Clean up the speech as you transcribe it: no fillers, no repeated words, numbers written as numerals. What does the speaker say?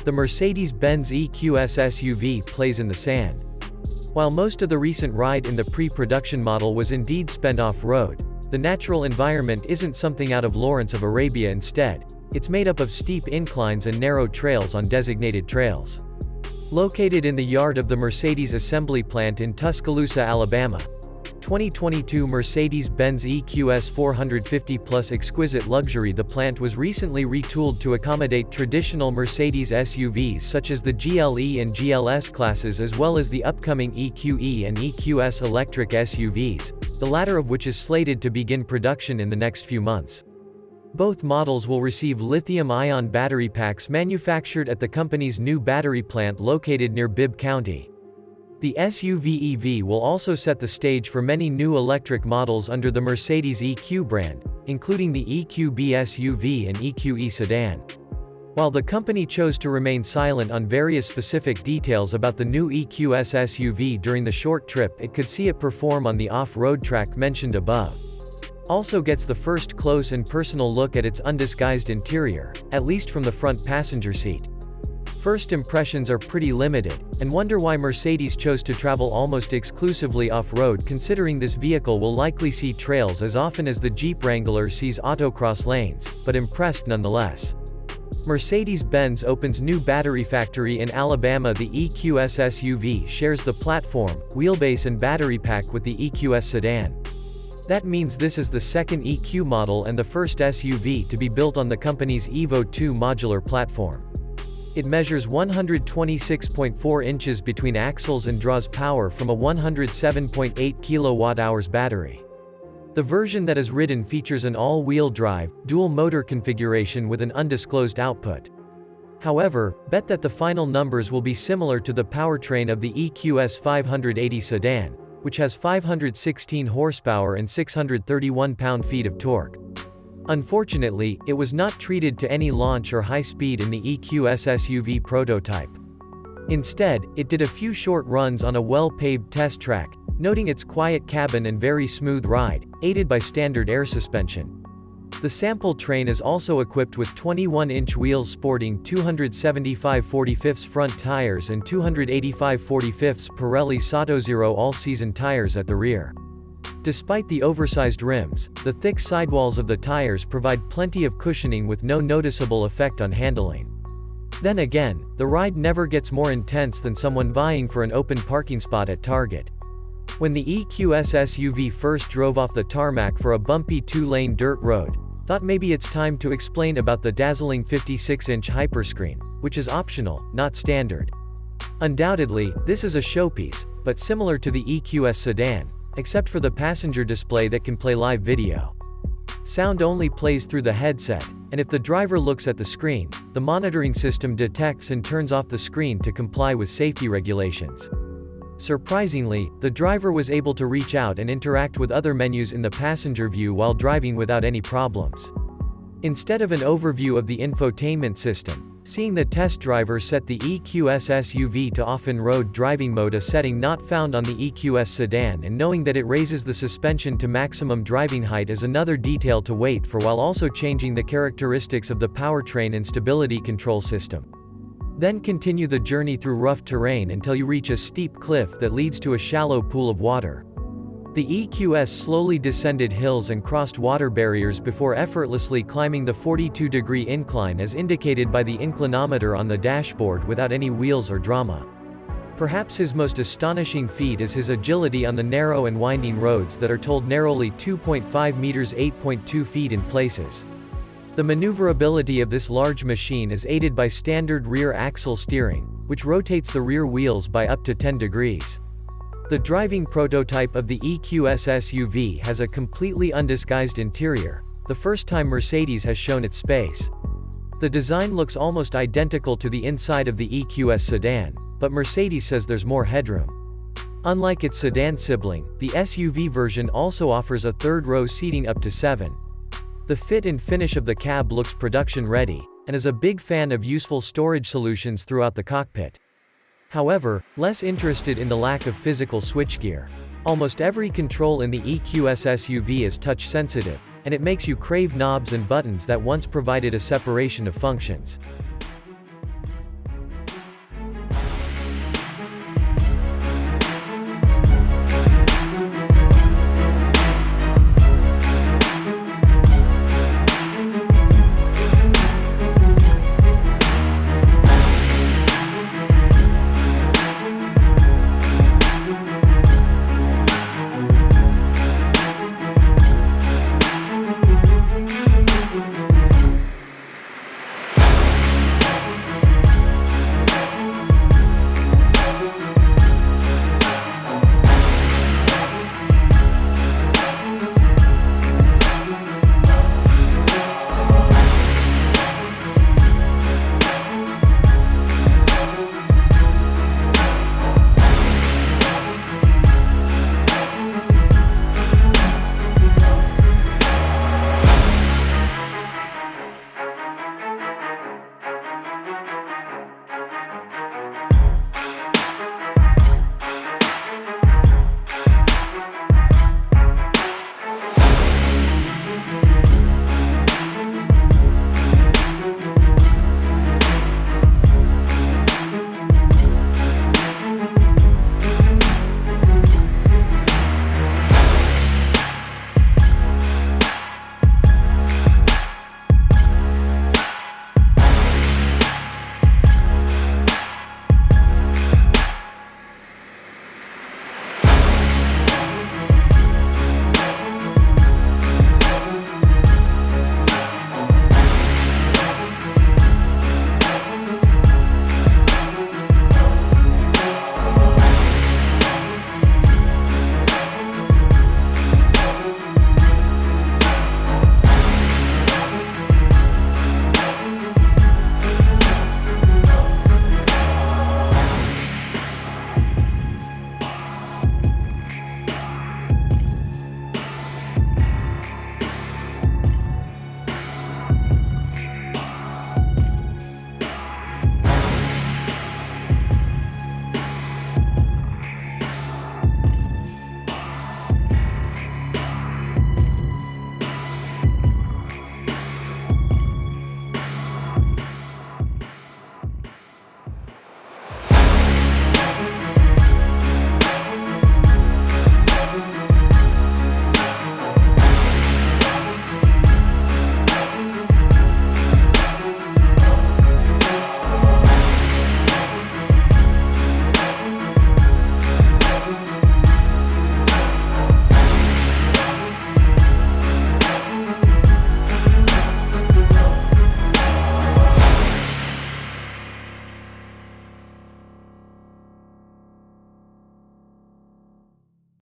the Mercedes-Benz EQS SUV plays in the sand. While most of the recent ride in the pre-production model was indeed spent off-road, the natural environment isn't something out of Lawrence of Arabia. Instead, it's made up of steep inclines and narrow trails on designated trails. Located in the yard of the Mercedes assembly plant in Tuscaloosa, Alabama, 2022 Mercedes-Benz EQS 450 Plus exquisite luxury. The plant was recently retooled to accommodate traditional Mercedes SUVs such as the GLE and GLS classes, as well as the upcoming EQE and EQS electric SUVs, the latter of which is slated to begin production in the next few months. Both models will receive lithium-ion battery packs manufactured at the company's new battery plant located near Bibb County. The SUV EV will also set the stage for many new electric models under the Mercedes EQ brand, including the EQB SUV and EQE sedan. While the company chose to remain silent on various specific details about the new EQS SUV during the short trip it could see it perform on the off-road track mentioned above, also gets the first close and personal look at its undisguised interior, at least from the front passenger seat. First impressions are pretty limited, and wonder why Mercedes chose to travel almost exclusively off-road, considering this vehicle will likely see trails as often as the Jeep Wrangler sees autocross lanes, but impressed nonetheless. Mercedes-Benz opens new battery factory in Alabama. The EQS SUV shares the platform, wheelbase and battery pack with the EQS sedan. That means this is the second EQ model and the first SUV to be built on the company's Evo 2 modular platform. It measures 126.4 inches between axles and draws power from a 107.8 kWh battery. The version that is ridden features an all-wheel drive, dual-motor configuration with an undisclosed output. However, bet that the final numbers will be similar to the powertrain of the EQS 580 sedan, which has 516 horsepower and 631 pound-feet of torque. Unfortunately, it was not treated to any launch or high speed in the EQS SUV prototype. Instead, it did a few short runs on a well-paved test track, noting its quiet cabin and very smooth ride, aided by standard air suspension. The sample train is also equipped with 21-inch wheels sporting 275/45 front tires and 285/45 Pirelli Sottozero all-season tires at the rear. Despite the oversized rims, the thick sidewalls of the tires provide plenty of cushioning with no noticeable effect on handling. Then again, the ride never gets more intense than someone vying for an open parking spot at Target. When the EQS SUV first drove off the tarmac for a bumpy 2-lane dirt road, thought maybe it's time to explain about the dazzling 56-inch hyperscreen, which is optional, not standard. Undoubtedly, this is a showpiece, but similar to the EQS sedan, except for the passenger display that can play live video. Sound only plays through the headset, and if the driver looks at the screen, the monitoring system detects and turns off the screen to comply with safety regulations. Surprisingly, the driver was able to reach out and interact with other menus in the passenger view while driving without any problems. Instead of an overview of the infotainment system, seeing the test driver set the EQS SUV to off-road driving mode, a setting not found on the EQS sedan, and knowing that it raises the suspension to maximum driving height is another detail to wait for, while also changing the characteristics of the powertrain and stability control system. Then continue the journey through rough terrain until you reach a steep cliff that leads to a shallow pool of water. The EQS slowly descended hills and crossed water barriers before effortlessly climbing the 42-degree incline as indicated by the inclinometer on the dashboard without any wheels or drama. Perhaps his most astonishing feat is his agility on the narrow and winding roads that are told narrowly 2.5 meters 8.2 feet in places. The maneuverability of this large machine is aided by standard rear axle steering, which rotates the rear wheels by up to 10 degrees. The driving prototype of the EQS SUV has a completely undisguised interior, the first time Mercedes has shown its space. The design looks almost identical to the inside of the EQS sedan, but Mercedes says there's more headroom. Unlike its sedan sibling, the SUV version also offers a third-row seating up to 7. The fit and finish of the cab looks production-ready, and is a big fan of useful storage solutions throughout the cockpit. However, less interested in the lack of physical switchgear. Almost every control in the EQS SUV is touch-sensitive, and it makes you crave knobs and buttons that once provided a separation of functions.